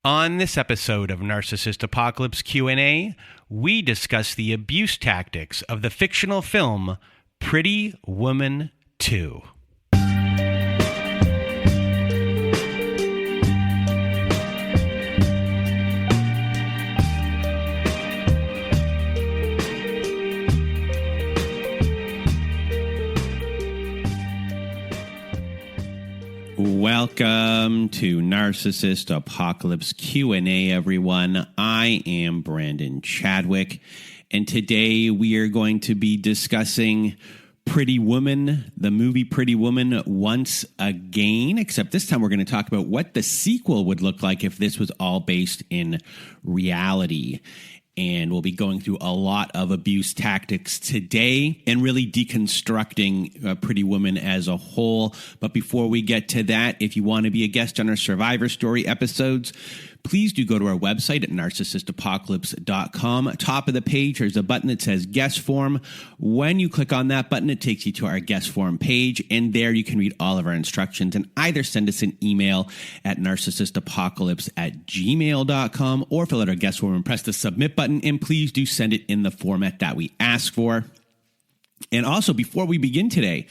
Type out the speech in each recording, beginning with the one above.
On this episode of Narcissist Apocalypse Q&A, we discuss the abuse tactics of the fictional film Pretty Woman 2. Welcome to Narcissist Apocalypse Q&A, everyone. I am Brandon Chadwick, and today we are going to be discussing Pretty Woman, the movie Pretty Woman once again, except this time we're going to talk about what the sequel would look like if this was all based in reality. And we'll be going through a lot of abuse tactics today and really deconstructing Pretty Woman as a whole. But before we get to that, if you want to be a guest on our Survivor Story episodes, please do go to our website at narcissistapocalypse.com. Top of the page, there's a button that says guest form. When you click on that button, it takes you to our guest form page, and there you can read all of our instructions and either send us an email at narcissistapocalypse@gmail.com or fill out our guest form and press the submit button, and please do send it in the format that we ask for. And also, before we begin today,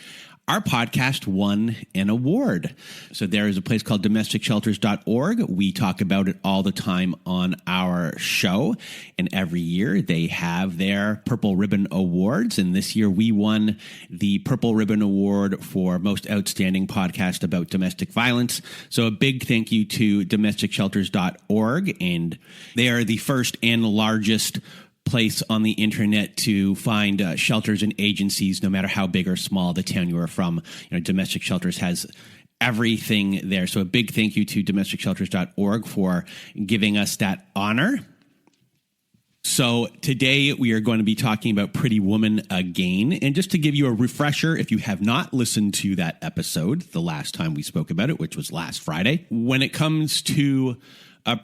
our podcast won an award. So there is a place called domesticshelters.org. We talk about it all the time on our show. And every year they have their Purple Ribbon Awards. And this year we won the Purple Ribbon Award for Most Outstanding Podcast About Domestic Violence. So a big thank you to domesticshelters.org. And they are the first and largest place on the internet to find shelters and agencies, no matter how big or small the town you are from. Domestic Shelters has everything there. So a big thank you to domesticshelters.org for giving us that honor. So today we are going to be talking about Pretty Woman again. And just to give you a refresher, if you have not listened to that episode, the last time we spoke about it, which was last Friday, when it comes to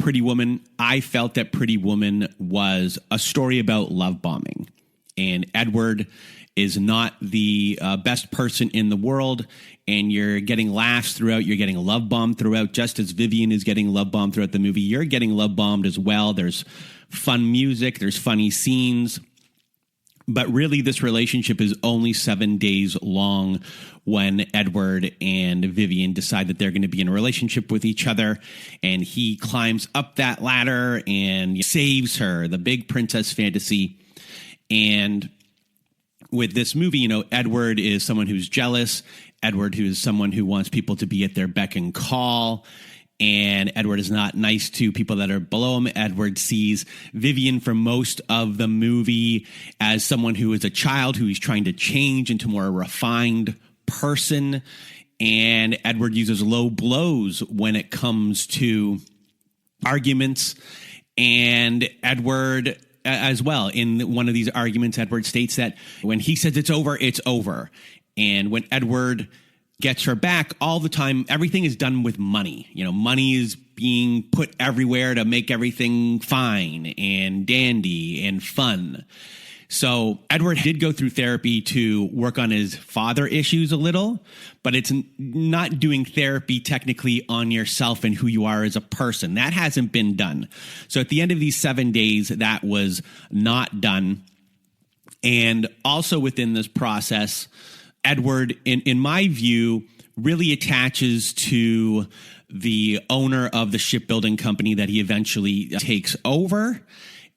Pretty Woman, I felt that Pretty Woman was a story about love bombing. And Edward is not the best person in the world, and you're getting laughs throughout, you're getting love bombed throughout, just as Vivian is getting love bombed throughout the movie. You're getting love bombed as well. There's fun music, there's funny scenes. But really, this relationship is only 7 days long when Edward and Vivian decide that they're going to be in a relationship with each other. And he climbs up that ladder and saves her, the big princess fantasy. And with this movie, Edward is someone who's jealous. Edward, who is someone who wants people to be at their beck and call. And Edward is not nice to people that are below him. Edward sees Vivian for most of the movie as someone who is a child who he's trying to change into a more refined person. And Edward uses low blows when it comes to arguments. And Edward as well, in one of these arguments, Edward states that when he says it's over, it's over. And when Edward gets her back, all the time, everything is done with money. Money is being put everywhere to make everything fine and dandy and fun. So Edward did go through therapy to work on his father issues a little, but it's not doing therapy technically on yourself and who you are as a person. That hasn't been done. So at the end of these 7 days, that was not done. And also within this process, Edward, in my view, really attaches to the owner of the shipbuilding company that he eventually takes over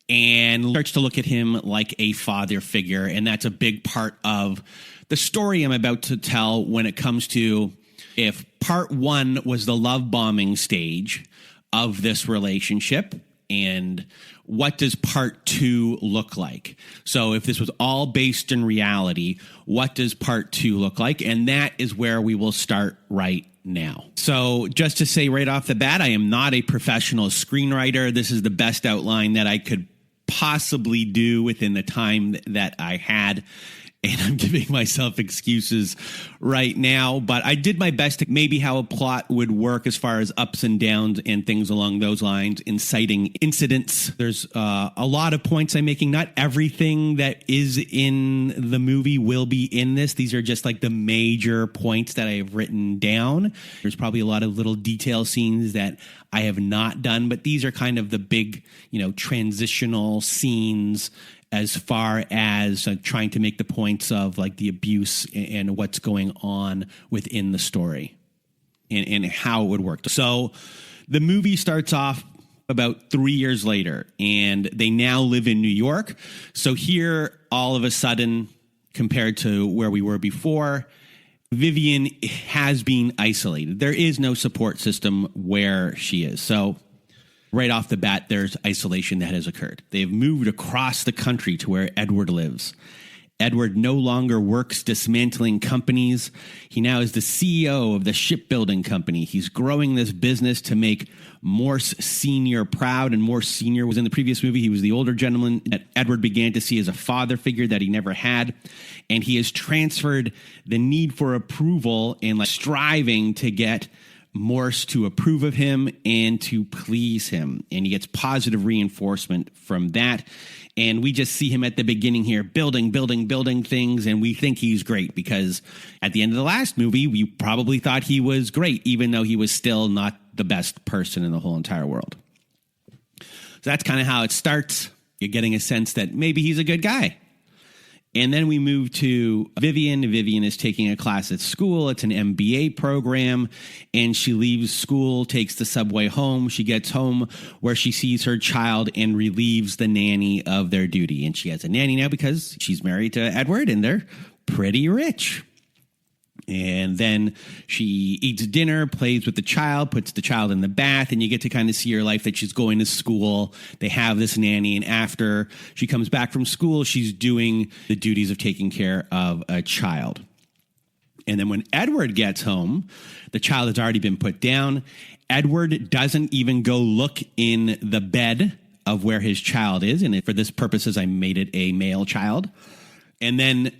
and starts to look at him like a father figure. And that's a big part of the story I'm about to tell when it comes to if part one was the love bombing stage of this relationship, and what does part two look like? So if this was all based in reality, what does part two look like? And that is where we will start right now. So just to say right off the bat, I am not a professional screenwriter. This is the best outline that I could possibly do within the time that I had. And I'm giving myself excuses right now, but I did my best to maybe how a plot would work as far as ups and downs and things along those lines, inciting incidents. There's a lot of points I'm making. Not everything that is in the movie will be in this. These are just like the major points that I have written down. There's probably a lot of little detail scenes that I have not done, but these are kind of the big, transitional scenes as far as trying to make the points of like the abuse and what's going on within the story and how it would work. So the movie starts off about 3 years later, and they now live in New York. So here, all of a sudden, compared to where we were before, Vivian has been isolated. There is no support system where she is. So right off the bat, there's isolation that has occurred. They've moved across the country to where Edward lives. Edward no longer works dismantling companies. He now is the CEO of the shipbuilding company. He's growing this business to make Morse Sr. proud, and Morse Sr. was in the previous movie. He was the older gentleman that Edward began to see as a father figure that he never had, and he has transferred the need for approval and striving to get Morse to approve of him and to please him. And he gets positive reinforcement from that. And we just see him at the beginning here building things. And we think he's great because at the end of the last movie, we probably thought he was great, even though he was still not the best person in the whole entire world. So that's kind of how it starts. You're getting a sense that maybe he's a good guy. And then we move to Vivian. Vivian is taking a class at school. It's an MBA program. And she leaves school, takes the subway home. She gets home where she sees her child and relieves the nanny of their duty. And she has a nanny now because she's married to Edward and they're pretty rich. And then she eats dinner, plays with the child, puts the child in the bath, and you get to kind of see her life that she's going to school. They have this nanny, and after she comes back from school, she's doing the duties of taking care of a child. And then when Edward gets home, the child has already been put down. Edward doesn't even go look in the bed of where his child is, and for this purposes, I made it a male child. And then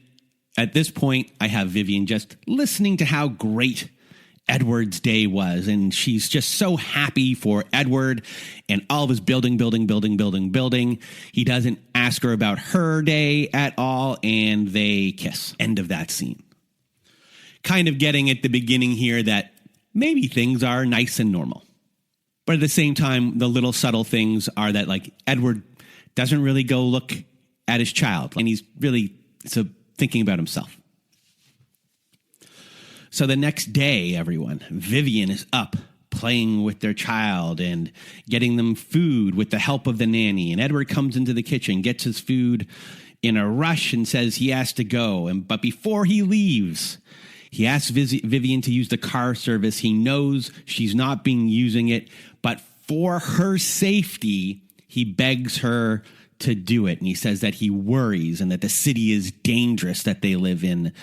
at this point, I have Vivian just listening to how great Edward's day was. And she's just so happy for Edward and all of his building. He doesn't ask her about her day at all. And they kiss. End of that scene. Kind of getting at the beginning here that maybe things are nice and normal. But at the same time, the little subtle things are that Edward doesn't really go look at his child. And he's really thinking about himself. So the next day, everyone, Vivian is up playing with their child and getting them food with the help of the nanny. And Edward comes into the kitchen, gets his food in a rush and says he has to go. But before he leaves, he asks Vivian to use the car service. He knows she's not been using it, but for her safety, he begs her to do it. And he says that he worries and that the city is dangerous that they live in.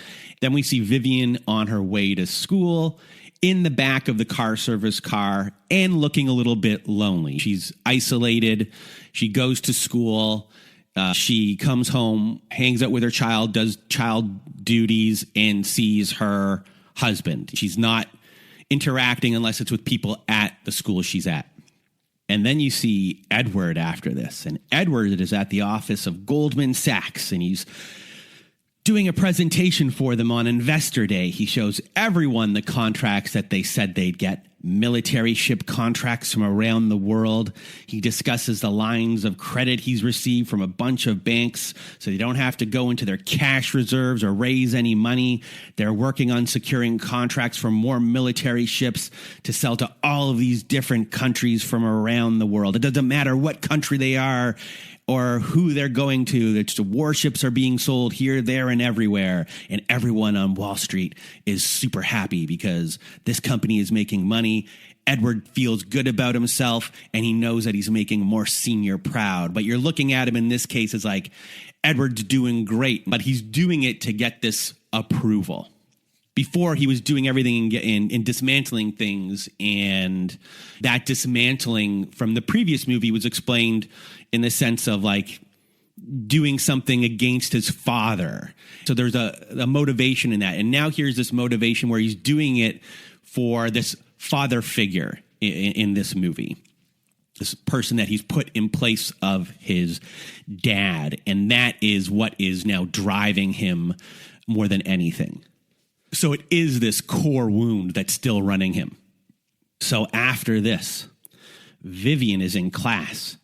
Then we see Vivian on her way to school in the back of the car service car and looking a little bit lonely. She's isolated. She goes to school. She comes home, hangs out with her child, does child duties, and sees her husband. She's not interacting unless it's with people at the school she's at. And then you see Edward after this. And Edward is at the office of Goldman Sachs, and he's doing a presentation for them on Investor Day. He shows everyone the contracts that they said they'd get, military ship contracts from around the world. He discusses the lines of credit he's received from a bunch of banks so they don't have to go into their cash reserves or raise any money. They're working on securing contracts for more military ships to sell to all of these different countries from around the world. It doesn't matter what country they are or who they're going to. The warships are being sold here, there, and everywhere. And everyone on Wall Street is super happy because this company is making money. Edward feels good about himself, and he knows that he's making Morse Sr. proud. But you're looking at him in this case as Edward's doing great, but he's doing it to get this approval. Before, he was doing everything in dismantling things, and that dismantling from the previous movie was explained in the sense of doing something against his father. So there's a motivation in that. And now here's this motivation where he's doing it for this father figure in this movie, this person that he's put in place of his dad. And that is what is now driving him more than anything. So it is this core wound that's still running him. So after this, Vivian is in class.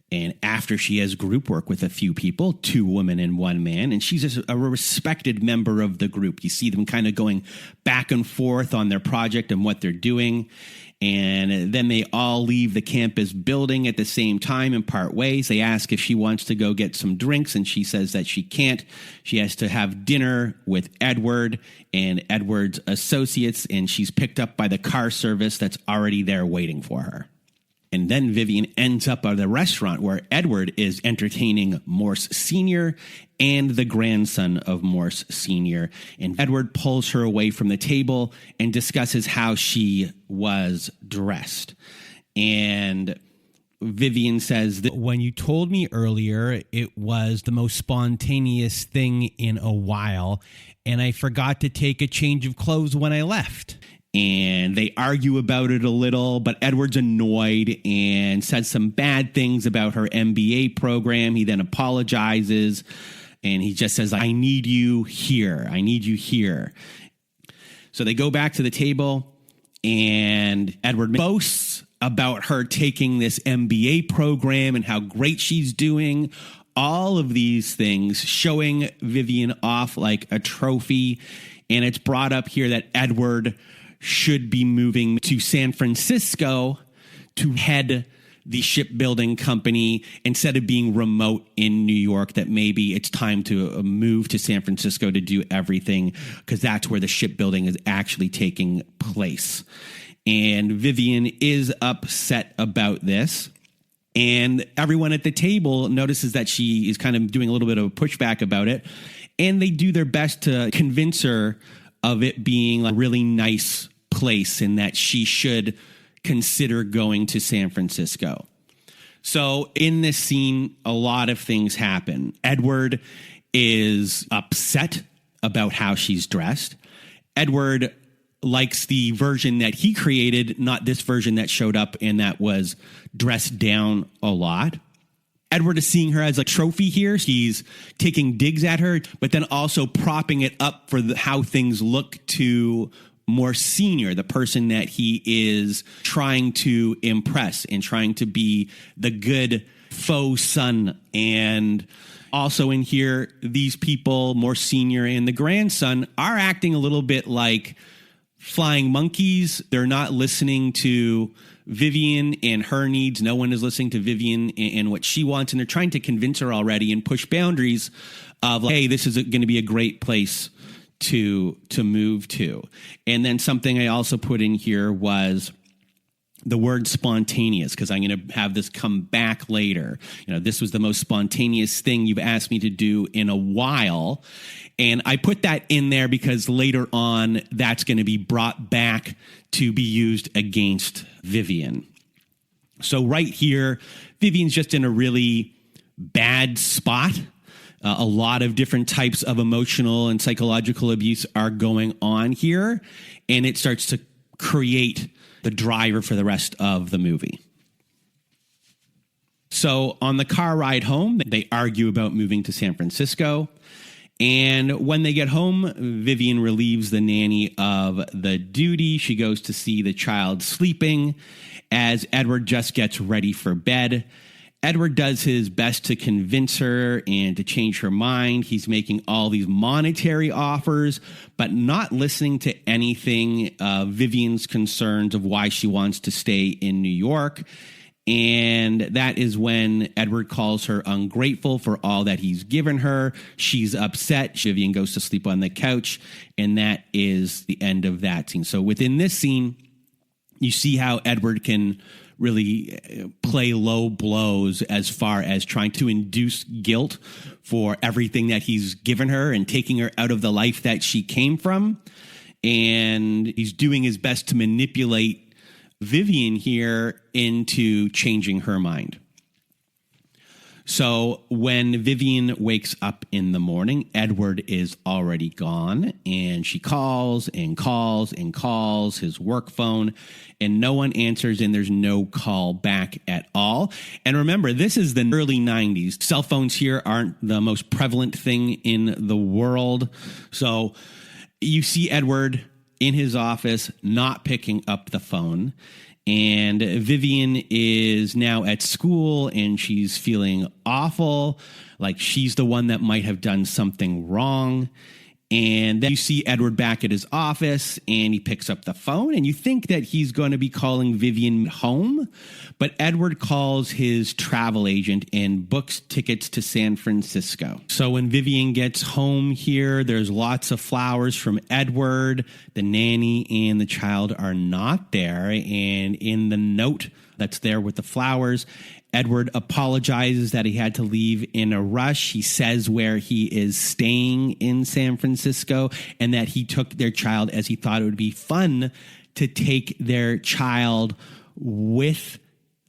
And after she has group work with a few people, 2 women and 1 man, and she's a respected member of the group. You see them kind of going back and forth on their project and what they're doing. And then they all leave the campus building at the same time and part ways. They ask if she wants to go get some drinks, and she says that she can't. She has to have dinner with Edward and Edward's associates, and she's picked up by the car service that's already there waiting for her. And then Vivian ends up at a restaurant where Edward is entertaining Morse Sr. and the grandson of Morse Sr. And Edward pulls her away from the table and discusses how she was dressed. And Vivian says that when you told me earlier, it was the most spontaneous thing in a while, and I forgot to take a change of clothes when I left. And they argue about it a little, but Edward's annoyed and says some bad things about her MBA program. He then apologizes, and he just says, I need you here. I need you here. So they go back to the table, and Edward boasts about her taking this MBA program and how great she's doing. All of these things showing Vivian off like a trophy. And it's brought up here that Edward should be moving to San Francisco to head the shipbuilding company instead of being remote in New York, that maybe it's time to move to San Francisco to do everything because that's where the shipbuilding is actually taking place. And Vivian is upset about this. And everyone at the table notices that she is kind of doing a little bit of a pushback about it. And they do their best to convince her of it being a really nice place and that she should consider going to San Francisco. So in this scene, a lot of things happen. Edward is upset about how she's dressed. Edward likes the version that he created, not this version that showed up and that was dressed down a lot. Edward is seeing her as a trophy here. He's taking digs at her, but then also propping it up for how things look to Morse Sr., the person that he is trying to impress and trying to be the good faux son. And also in here, these people, Morse Sr. and the grandson, are acting a little bit like flying monkeys. They're not listening to Vivian and her needs. No one is listening to Vivian and what she wants. And they're trying to convince her already and push boundaries of like, hey, this is going to be a great place to move to. And then something I also put in here was the word spontaneous, because I'm going to have this come back later. You know, this was the most spontaneous thing you've asked me to do in a while. And I put that in there because later on, that's going to be brought back to be used against Vivian. So right here, Vivian's just in a really bad spot. A lot of different types of emotional and psychological abuse are going on here. And it starts to create the driver for the rest of the movie. So on the car ride home, they argue about moving to San Francisco. And when they get home, Vivian relieves the nanny of the duty. She goes to see the child sleeping as Edward just gets ready for bed. Edward does his best to convince her and to change her mind. He's making all these monetary offers, but not listening to anything Vivian's concerns of why she wants to stay in New York. And that is when Edward calls her ungrateful for all that he's given her. She's upset. Vivian goes to sleep on the couch, and that is the end of that scene. So within this scene, you see how Edward can really play low blows as far as trying to induce guilt for everything that he's given her and taking her out of the life that she came from. And he's doing his best to manipulate Vivian here into changing her mind. So when Vivian wakes up in the morning, Edward is already gone, and she calls and calls and calls his work phone, and no one answers, and there's no call back at all. And remember, this is the early 90s. Cell phones here aren't the most prevalent thing in the world. So you see Edward in his office not picking up the phone. And Vivian is now at school, and she's feeling awful, like she's the one that might have done something wrong. And then you see Edward back at his office, and he picks up the phone, and you think that he's going to be calling Vivian home. But Edward calls his travel agent and books tickets to San Francisco. So when Vivian gets home here, there's lots of flowers from Edward. The nanny and the child are not there. And in the note that's there with the flowers, Edward apologizes that he had to leave in a rush. He says where he is staying in San Francisco and that he took their child as he thought it would be fun to take their child with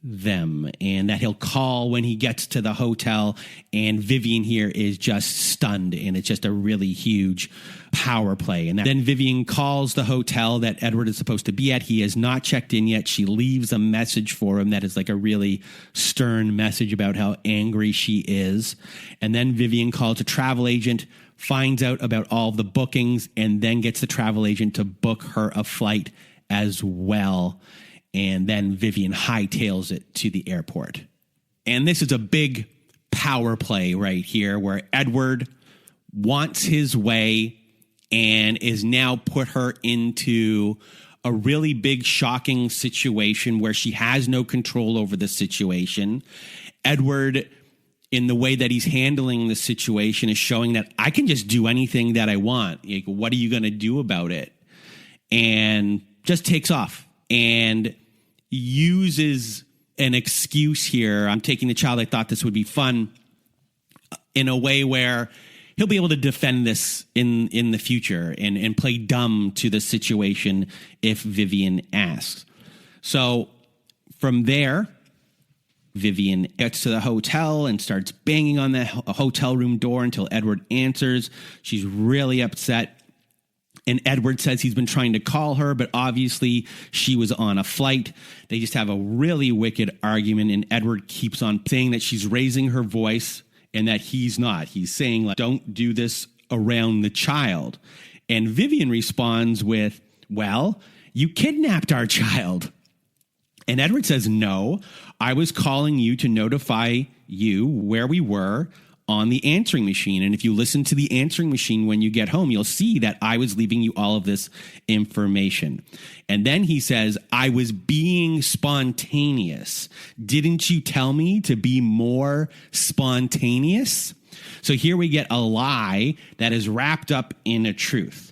them, and that he'll call when he gets to the hotel. And Vivian here is just stunned, and it's just a really huge power play. And then Vivian calls the hotel that Edward is supposed to be at. He has not checked in yet. She leaves a message for him that is like a really stern message about how angry she is. And then Vivian calls a travel agent, finds out about all of the bookings, and then gets the travel agent to book her a flight as well. And then Vivian hightails it to the airport. And this is a big power play right here where Edward wants his way and is now put her into a really big, shocking situation where she has no control over the situation. Edward, in the way that he's handling the situation, is showing that I can just do anything that I want. Like, what are you going to do about it? And just takes off and uses an excuse here. I'm taking the child. I thought this would be fun, in a way where he'll be able to defend this in the future and play dumb to the situation if Vivian asks. So from there, Vivian gets to the hotel and starts banging on the hotel room door until Edward answers. She's really upset. And Edward says he's been trying to call her, but obviously she was on a flight. They just have a really wicked argument, and Edward keeps on saying that she's raising her voice and that he's not. He's saying, like, don't do this around the child. And Vivian responds with, well, you kidnapped our child. And Edward says, no, I was calling you to notify you where we were on the answering machine. And if you listen to the answering machine when you get home, you'll see that I was leaving you all of this information. And then he says, I was being spontaneous. Didn't you tell me to be more spontaneous? So here we get a lie that is wrapped up in a truth.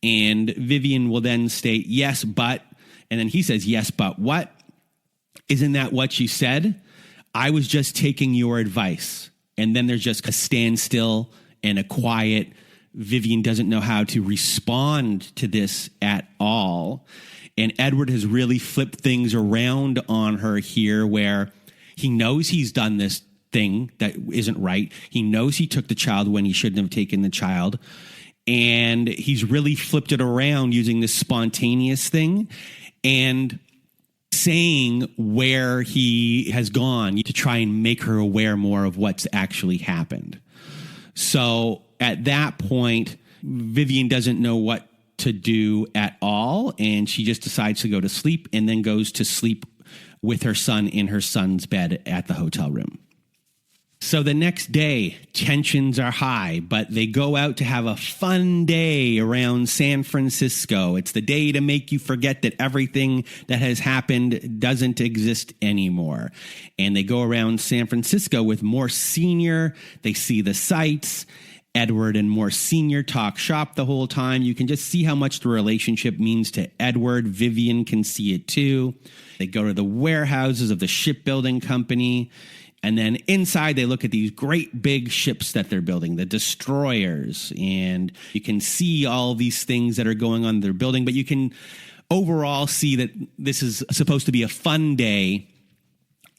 And Vivian will then state, yes, but, and then he says, yes, but what? Isn't that what you said? I was just taking your advice. And then there's just a standstill and a quiet. Vivian doesn't know how to respond to this at all. And Edward has really flipped things around on her here, where he knows he's done this thing that isn't right. He knows he took the child when he shouldn't have taken the child. And he's really flipped it around using this spontaneous thing and saying where he has gone to try and make her aware more of what's actually happened. So at that point, Vivian doesn't know what to do at all, and she just decides to go to sleep and then goes to sleep with her son in her son's bed at the hotel room. So the next day, tensions are high, but they go out to have a fun day around San Francisco. It's the day to make you forget that everything that has happened doesn't exist anymore. And they go around San Francisco with More Senior. They see the sights. Edward and More Senior talk shop the whole time. You can just see how much the relationship means to Edward. Vivian can see it too. They go to the warehouses of the shipbuilding company. And then inside, they look at these great big ships that they're building, the destroyers. And you can see all these things that are going on in their building. But you can overall see that this is supposed to be a fun day.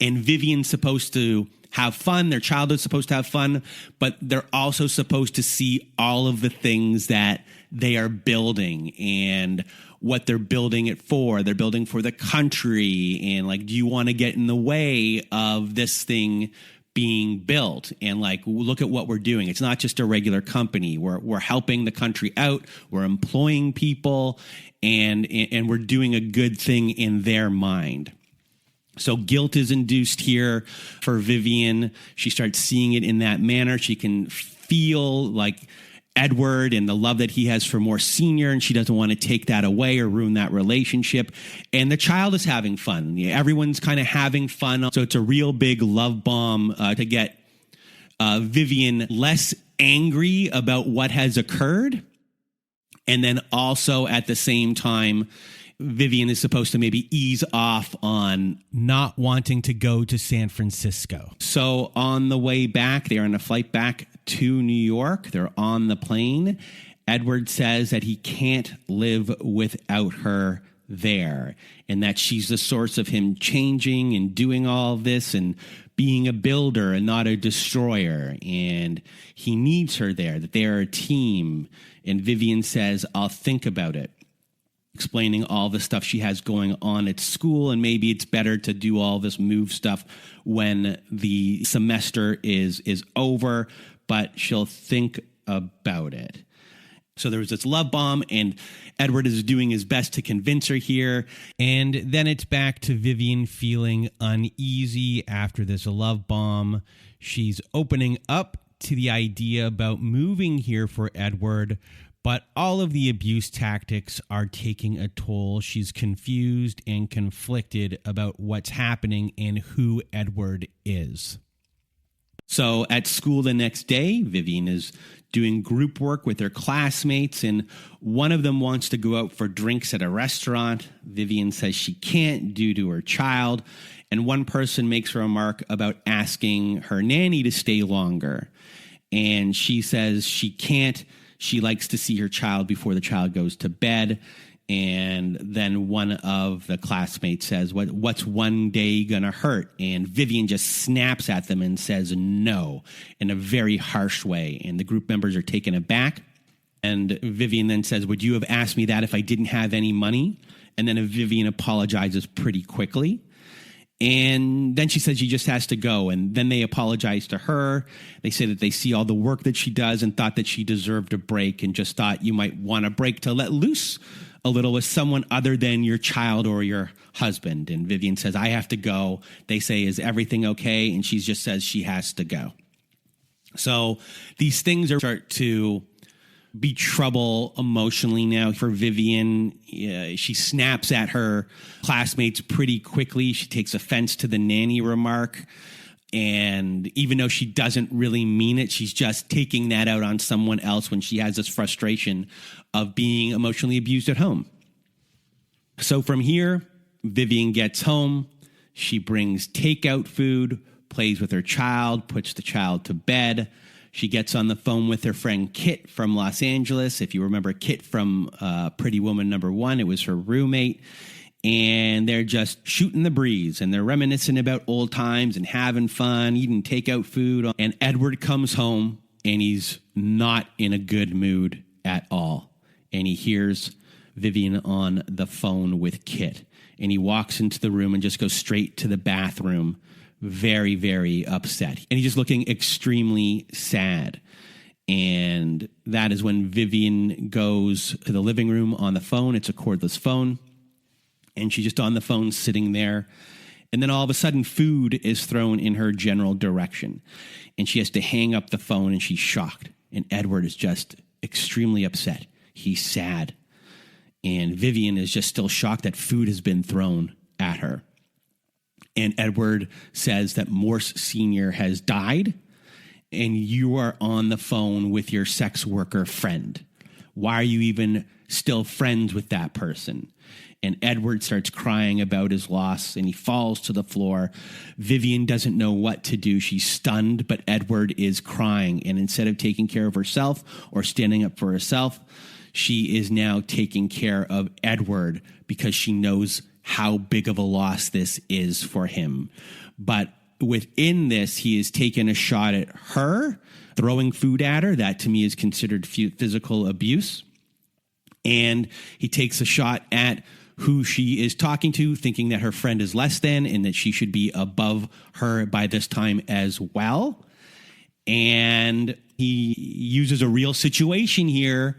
And Vivian's supposed to have fun. Their child is supposed to have fun, but they're also supposed to see all of the things that they are building and what they're building it for. They're building for the country. And like, do you want to get in the way of this thing being built? And like, look at what we're doing. It's not just a regular company. We're helping the country out. We're employing people, and we're doing a good thing in their mind. So guilt is induced here for Vivian. She starts seeing it in that manner. She can feel like Edward and the love that he has for more senior, and she doesn't want to take that away or ruin that relationship. And the child is having fun. Everyone's kind of having fun. So it's a real big love bomb to get Vivian less angry about what has occurred. And then also at the same time, Vivian is supposed to maybe ease off on not wanting to go to San Francisco. So on the way back, they're on a flight back to New York. They're on the plane. Edward says that he can't live without her there, and that she's the source of him changing and doing all of this and being a builder and not a destroyer. And he needs her there, that they are a team. And Vivian says, I'll think about it, explaining all the stuff she has going on at school, and maybe it's better to do all this move stuff when the semester is over, but she'll think about it. So there was this love bomb, and Edward is doing his best to convince her here. And then it's back to Vivian feeling uneasy after this love bomb. She's opening up to the idea about moving here for Edward, but all of the abuse tactics are taking a toll. She's confused and conflicted about what's happening and who Edward is. So at school the next day, Vivian is doing group work with her classmates, and one of them wants to go out for drinks at a restaurant. Vivian says she can't due to her child, and one person makes a remark about asking her nanny to stay longer, and she says she can't. She likes to see her child before the child goes to bed. And then one of the classmates says, what's one day gonna hurt? And Vivian just snaps at them and says no in a very harsh way. And the group members are taken aback. And Vivian then says, would you have asked me that if I didn't have any money? And then Vivian apologizes pretty quickly. And then she says she just has to go. And then they apologize to her. They say that they see all the work that she does and thought that she deserved a break, and just thought you might want a break to let loose a little with someone other than your child or your husband. And Vivian says, I have to go. They say, is everything okay? And she just says she has to go. So these things start to be trouble emotionally now for Vivian. She snaps at her classmates pretty quickly. She takes offense to the nanny remark. And even though she doesn't really mean it, she's just taking that out on someone else when she has this frustration of being emotionally abused at home. So from here, Vivian gets home. She brings takeout food, plays with her child, puts the child to bed. She gets on the phone with her friend Kit from Los Angeles. If you remember Kit from Pretty Woman #1, it was her roommate. And they're just shooting the breeze, and they're reminiscing about old times and having fun, eating takeout food. And Edward comes home, and he's not in a good mood at all. And he hears Vivian on the phone with Kit. And he walks into the room and just goes straight to the bathroom, very, very upset. And he's just looking extremely sad. And that is when Vivian goes to the living room on the phone. It's a cordless phone. And she's just on the phone sitting there. And then all of a sudden, food is thrown in her general direction. And she has to hang up the phone, and she's shocked. And Edward is just extremely upset. He's sad. And Vivian is just still shocked that food has been thrown at her. And Edward says that Morse Sr. has died, and you are on the phone with your sex worker friend. Why are you even still friends with that person? And Edward starts crying about his loss, and he falls to the floor. Vivian doesn't know what to do. She's stunned, but Edward is crying. And instead of taking care of herself or standing up for herself, she is now taking care of Edward because she knows how big of a loss this is for him. But within this, he has taken a shot at her, throwing food at her. That to me is considered physical abuse. And he takes a shot at who she is talking to, thinking that her friend is less than and that she should be above her by this time as well. And he uses a real situation here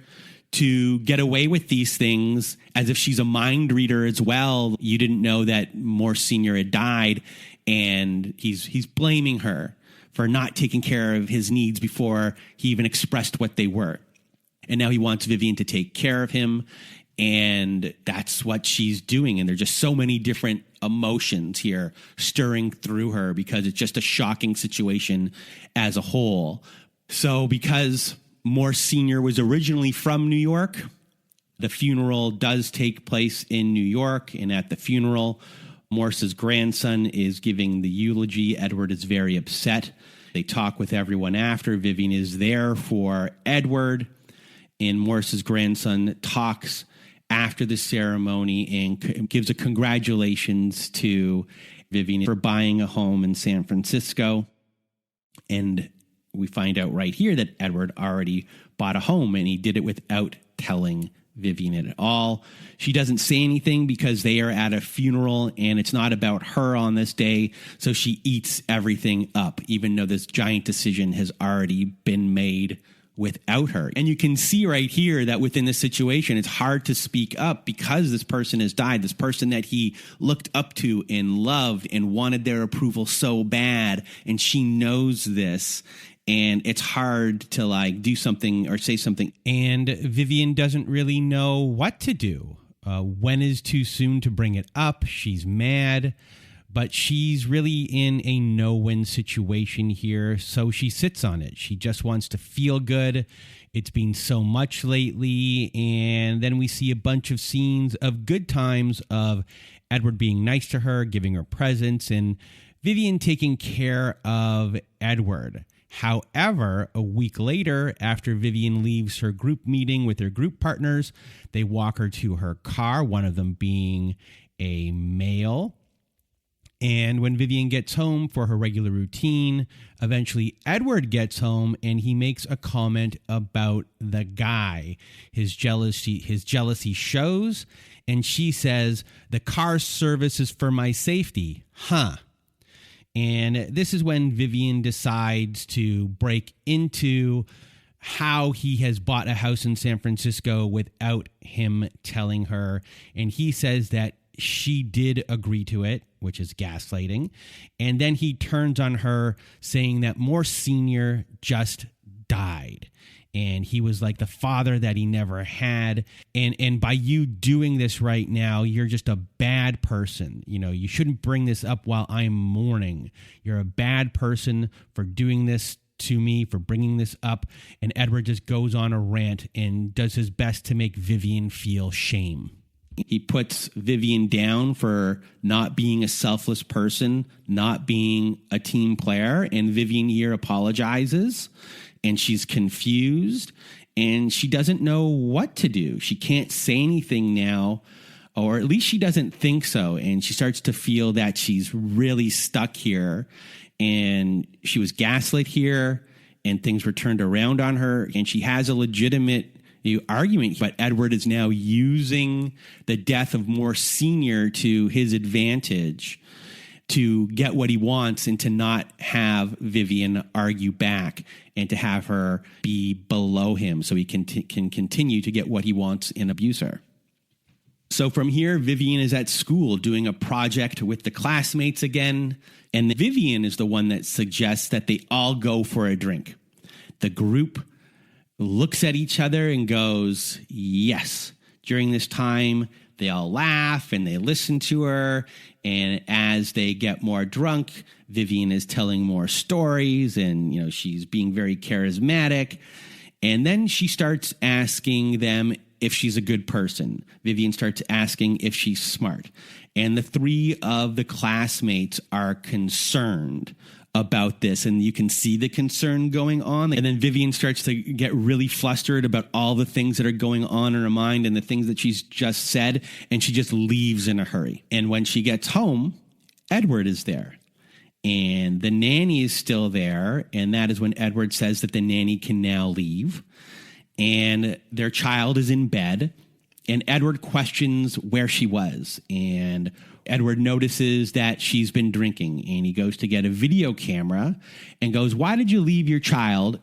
to get away with these things as if she's a mind reader as well. You didn't know that Morse Sr. had died, and he's blaming her for not taking care of his needs before he even expressed what they were. And now he wants Vivian to take care of him, and that's what she's doing. And there's just so many different emotions here stirring through her because it's just a shocking situation as a whole. So because Morse Sr. was originally from New York, the funeral does take place in New York. And at the funeral, Morse's grandson is giving the eulogy. Edward is very upset. They talk with everyone after. Vivian is there for Edward. And Morse's grandson talks after the ceremony and gives a congratulations to Vivian for buying a home in San Francisco. And we find out right here that Edward already bought a home, and he did it without telling Vivian at all. She doesn't say anything because they are at a funeral and it's not about her on this day. So she eats everything up, even though this giant decision has already been made without her. And you can see right here that within this situation, it's hard to speak up because this person has died, this person that he looked up to and loved and wanted their approval so bad. And she knows this. And it's hard to do something or say something. And Vivian doesn't really know what to do. When is too soon to bring it up? She's mad, but she's really in a no-win situation here. So she sits on it. She just wants to feel good. It's been so much lately. And then we see a bunch of scenes of good times of Edward being nice to her, giving her presents, and Vivian taking care of Edward. However, a week later, after Vivian leaves her group meeting with her group partners, they walk her to her car, one of them being a male. And when Vivian gets home for her regular routine, eventually Edward gets home and he makes a comment about the guy. His jealousy shows, and she says, "The car service is for my safety." Huh. And this is when Vivian decides to break into how he has bought a house in San Francisco without him telling her. And he says that she did agree to it, which is gaslighting. And then he turns on her saying that Morse Sr. just died. And he was like the father that he never had. And by you doing this right now, you're just a bad person. You know, you shouldn't bring this up while I'm mourning. You're a bad person for doing this to me, for bringing this up. And Edward just goes on a rant and does his best to make Vivian feel shame. He puts Vivian down for not being a selfless person, not being a team player. And Vivian here apologizes. And she's confused, and she doesn't know what to do. She can't say anything now, or at least she doesn't think so. And she starts to feel that she's really stuck here, and she was gaslit here, and things were turned around on her, and she has a legitimate argument. But Edward is now using the death of Morse Sr. to his advantage to get what he wants and to not have Vivian argue back and to have her be below him so he can continue to get what he wants and abuse her. So from here, Vivian is at school doing a project with the classmates again, and Vivian is the one that suggests that they all go for a drink. The group looks at each other and goes, yes. During this time, they all laugh and they listen to her. And as they get more drunk, Vivian is telling more stories and, she's being very charismatic. And then she starts asking them if she's a good person. Vivian starts asking if she's smart. And the three of the classmates are concerned about this, and you can see the concern going on. And then Vivian starts to get really flustered about all the things that are going on in her mind and the things that she's just said, and she just leaves in a hurry. And when she gets home, Edward is there. And the nanny is still there. And that is when Edward says that the nanny can now leave. And their child is in bed. And Edward questions where she was. And Edward notices that she's been drinking. And he goes to get a video camera and goes, "Why did you leave your child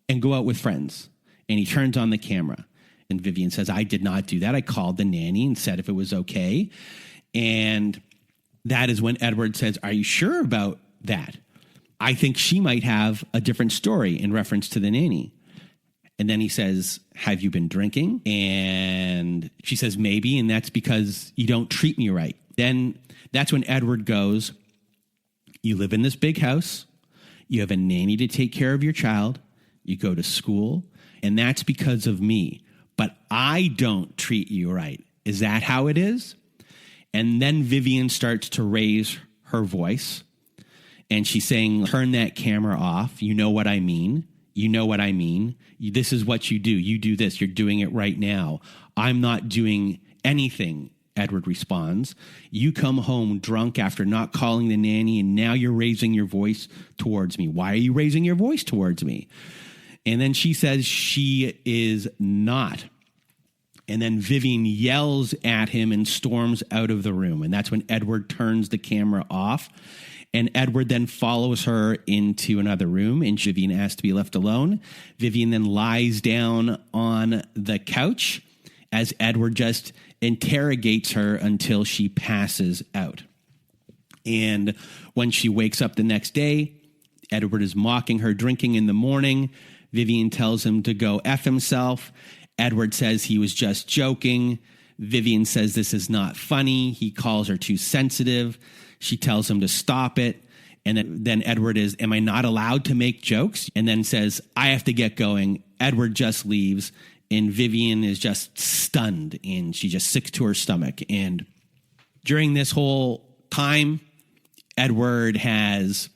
and go out with friends?" And he turns on the camera. And Vivian says, "I did not do that. I called the nanny and said if it was okay." And that is when Edward says, "Are you sure about that? I think she might have a different story," in reference to the nanny. And then he says, "Have you been drinking?" And she says, "Maybe, and that's because you don't treat me right." Then that's when Edward goes, "You live in this big house. You have a nanny to take care of your child. You go to school, and that's because of me. But I don't treat you right. Is that how it is?" And then Vivian starts to raise her voice. And she's saying, "Turn that camera off. You know what I mean. You know what I mean. This is what you do. You do this. You're doing it right now. I'm not doing anything," Edward responds. "You come home drunk after not calling the nanny, and now you're raising your voice towards me. Why are you raising your voice towards me?" And then she says she is not. And then Vivian yells at him and storms out of the room. And that's when Edward turns the camera off. And Edward then follows her into another room, and Vivian asks to be left alone. Vivian then lies down on the couch as Edward just interrogates her until she passes out. And when she wakes up the next day, Edward is mocking her drinking in the morning. Vivian tells him to go F himself. Edward says he was just joking. Vivian says this is not funny. He calls her too sensitive. She tells him to stop it. And then Edward is, "Am I not allowed to make jokes?" And then says, "I have to get going." Edward just leaves, and Vivian is just stunned, and she just sick to her stomach. And during this whole time, Edward has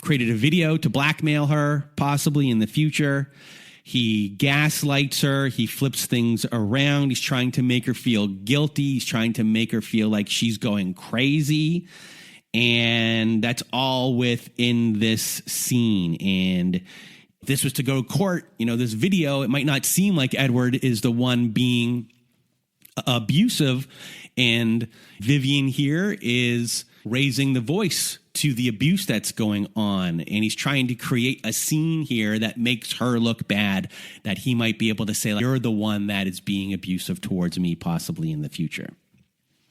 created a video to blackmail her, possibly in the future. He gaslights her. He flips things around. He's trying to make her feel guilty. He's trying to make her feel like she's going crazy. And that's all within this scene. And if this was to go to court, this video, it might not seem like Edward is the one being abusive. And Vivian here is raising the voice to the abuse that's going on. And he's trying to create a scene here that makes her look bad, that he might be able to say, like, "You're the one that is being abusive towards me, possibly in the future."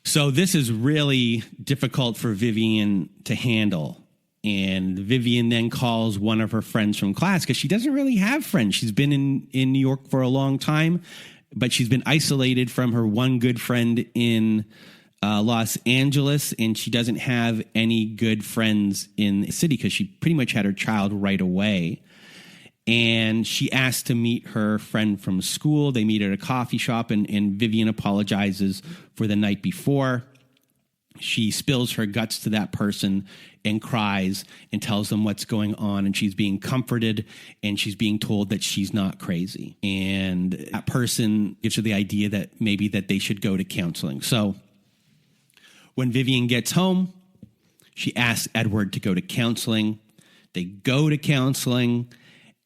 So this is really difficult for Vivian to handle. And Vivian then calls one of her friends from class, because she doesn't really have friends. She's been in New York for a long time, but she's been isolated from her one good friend in Los Angeles, and she doesn't have any good friends in the city because she pretty much had her child right away. And she asked to meet her friend from school. They meet at a coffee shop, and Vivian apologizes for the night before. She spills her guts to that person and cries and tells them what's going on, and she's being comforted, and she's being told that she's not crazy. And that person gives her the idea that maybe that they should go to counseling. So when Vivian gets home, she asks Edward to go to counseling. They go to counseling.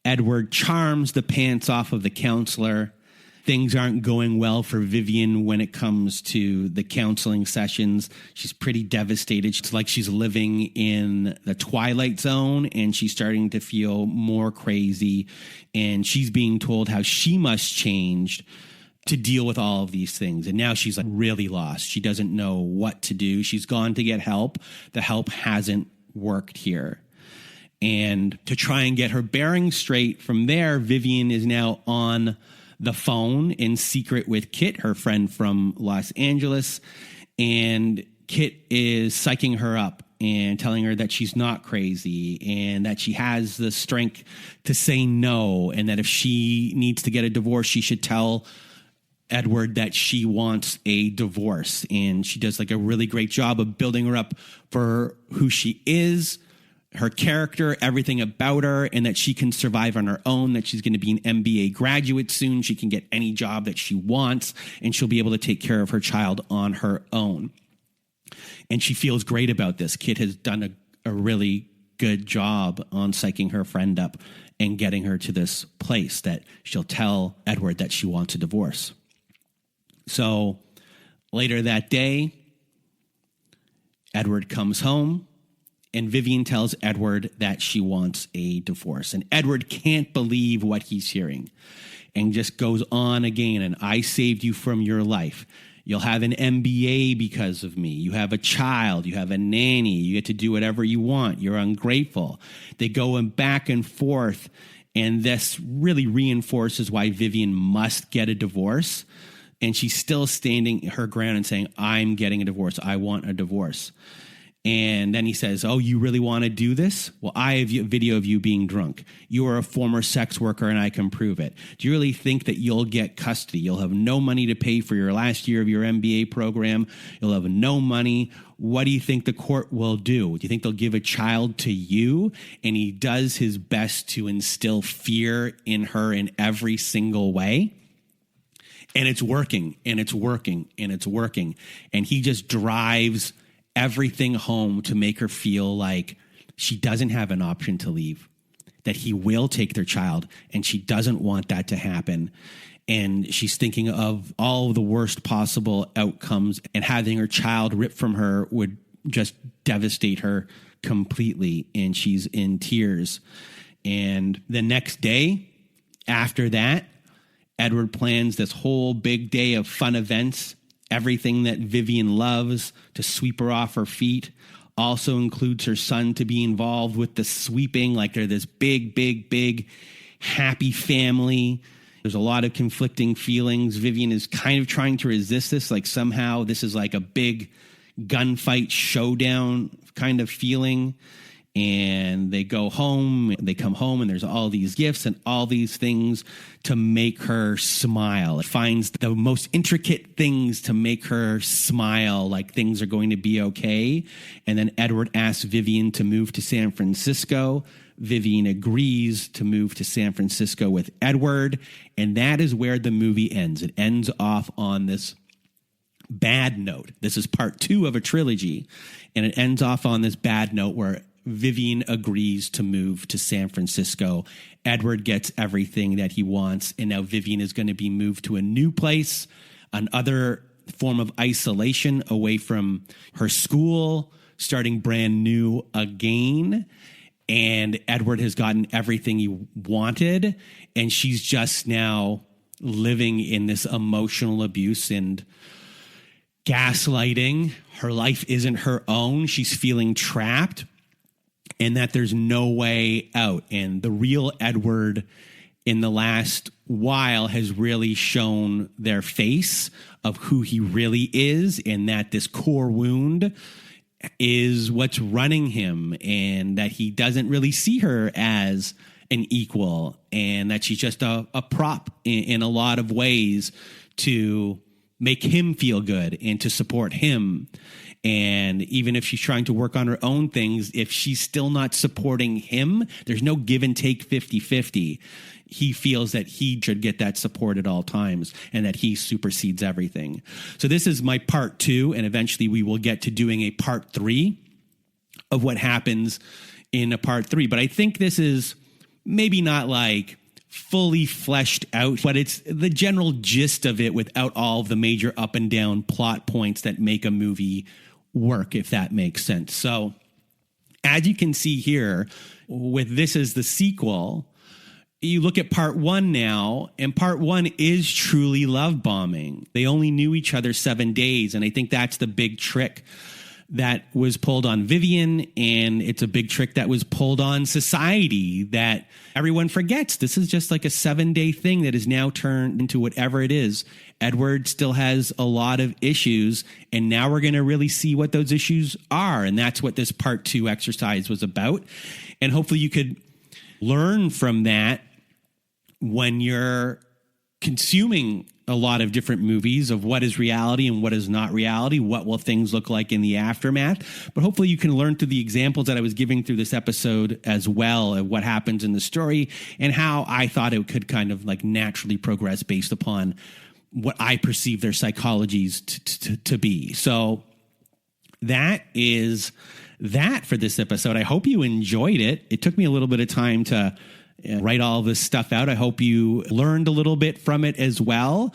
Edward charms the pants off of the counselor. Things aren't going well for Vivian when it comes to the counseling sessions. She's pretty devastated. It's like she's living in the twilight zone, and she's starting to feel more crazy. And she's being told how she must change to deal with all of these things. And now she's like really lost. She doesn't know what to do. She's gone to get help. The help hasn't worked here. And to try and get her bearings straight from there, Vivian is now on the phone in secret with Kit, her friend from Los Angeles. And Kit is psyching her up and telling her that she's not crazy and that she has the strength to say no, and that if she needs to get a divorce, she should tell Edward that she wants a divorce. And she does like a really great job of building her up for who she is, her character, everything about her, and that she can survive on her own, that she's going to be an MBA graduate soon. She can get any job that she wants, and she'll be able to take care of her child on her own. And she feels great about this. Kit has done a really good job on psyching her friend up and getting her to this place that she'll tell Edward that she wants a divorce. So later that day, Edward comes home and Vivian tells Edward that she wants a divorce. And Edward can't believe what he's hearing and just goes on again. And I saved you from your life. You'll have an MBA because of me. You have a child. You have a nanny. You get to do whatever you want. You're ungrateful. They go back and forth. And this really reinforces why Vivian must get a divorce. And she's still standing her ground and saying, I'm getting a divorce. I want a divorce. And then he says, oh, you really want to do this? Well, I have a video of you being drunk. You are a former sex worker and I can prove it. Do you really think that you'll get custody? You'll have no money to pay for your last year of your MBA program. You'll have no money. What do you think the court will do? Do you think they'll give a child to you? And he does his best to instill fear in her in every single way. And it's working, and it's working, and it's working. And he just drives everything home to make her feel like she doesn't have an option to leave, that he will take their child, and she doesn't want that to happen. And she's thinking of all the worst possible outcomes, and having her child ripped from her would just devastate her completely. And she's in tears. And the next day after that, Edward plans this whole big day of fun events, everything that Vivian loves, to sweep her off her feet. Also includes her son to be involved with the sweeping, like they're this big, big, big happy family. There's a lot of conflicting feelings. Vivian is kind of trying to resist this, like somehow this is like a big gunfight showdown kind of feeling. And they go home, they come home, and there's all these gifts and all these things to make her smile. It finds the most intricate things to make her smile, like things are going to be okay. And then Edward asks Vivian to move to San Francisco. Vivian agrees to move to San Francisco with Edward. And that is where the movie ends. It ends off on this bad note. This is part 2 of a trilogy. And it ends off on this bad note where Vivian agrees to move to San Francisco. Edward gets everything that he wants. And now Vivian is going to be moved to a new place, another form of isolation away from her school, starting brand new again. And Edward has gotten everything he wanted. And she's just now living in this emotional abuse and gaslighting. Her life isn't her own. She's feeling trapped, and that there's no way out. And the real Edward in the last while has really shown their face of who he really is, and that this core wound is what's running him, and that he doesn't really see her as an equal, and that she's just a prop in a lot of ways to make him feel good and to support him. And even if she's trying to work on her own things, if she's still not supporting him, there's no give and take 50-50. He feels that he should get that support at all times and that he supersedes everything. So this is my part 2, and eventually we will get to doing a part 3 of what happens in a part 3. But I think this is maybe not like fully fleshed out, but it's the general gist of it without all of the major up and down plot points that make a movie work, if that makes sense. So as you can see here, with this as the sequel, you look at part 1 now, and part 1 is truly love bombing. They only knew each other 7 days, and I think that's the big trick that was pulled on Vivian, and it's a big trick that was pulled on society that everyone forgets. This is just like a 7-day thing that is now turned into whatever it is. Edward still has a lot of issues, and now we're going to really see what those issues are, and that's what this part 2 exercise was about. And hopefully you could learn from that when you're consuming a lot of different movies of what is reality and what is not reality. What will things look like in the aftermath? But hopefully you can learn through the examples that I was giving through this episode as well of what happens in the story and how I thought it could kind of like naturally progress based upon what I perceive their psychologies to be. So that is that for this episode. I hope you enjoyed it. It took me a little bit of time to write all this stuff out. I hope you learned a little bit from it as well.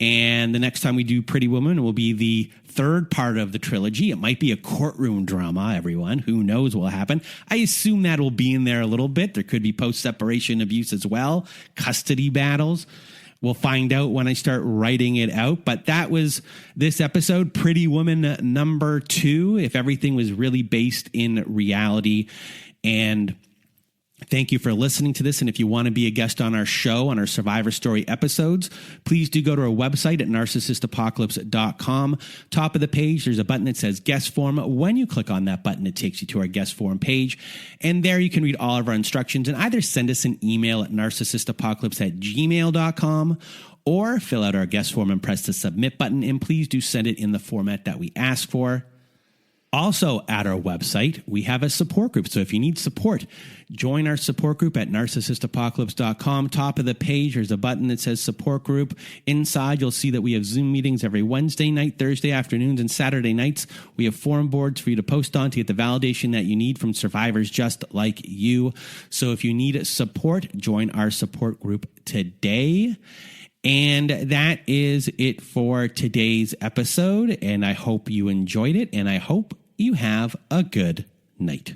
And the next time we do Pretty Woman will be the third part of the trilogy. It might be a courtroom drama, everyone. Who knows what will happen? I assume that will be in there a little bit. There could be post-separation abuse as well, custody battles. We'll find out when I start writing it out. But that was this episode, Pretty Woman number 2, if everything was really based in reality. And thank you for listening to this. And if you want to be a guest on our show, on our Survivor Story episodes, please do go to our website at narcissistapocalypse.com. Top of the page, there's a button that says guest form. When you click on that button, it takes you to our guest form page. And there you can read all of our instructions and either send us an email at narcissistapocalypse@gmail.com or fill out our guest form and press the submit button. And please do send it in the format that we ask for. Also, at our website, we have a support group. So if you need support, join our support group at narcissistapocalypse.com. Top of the page, there's a button that says support group. Inside, you'll see that we have Zoom meetings every Wednesday night, Thursday afternoons, and Saturday nights. We have forum boards for you to post on to get the validation that you need from survivors just like you. So if you need support, join our support group today. And that is it for today's episode. And I hope you enjoyed it. And I hope you have a good night.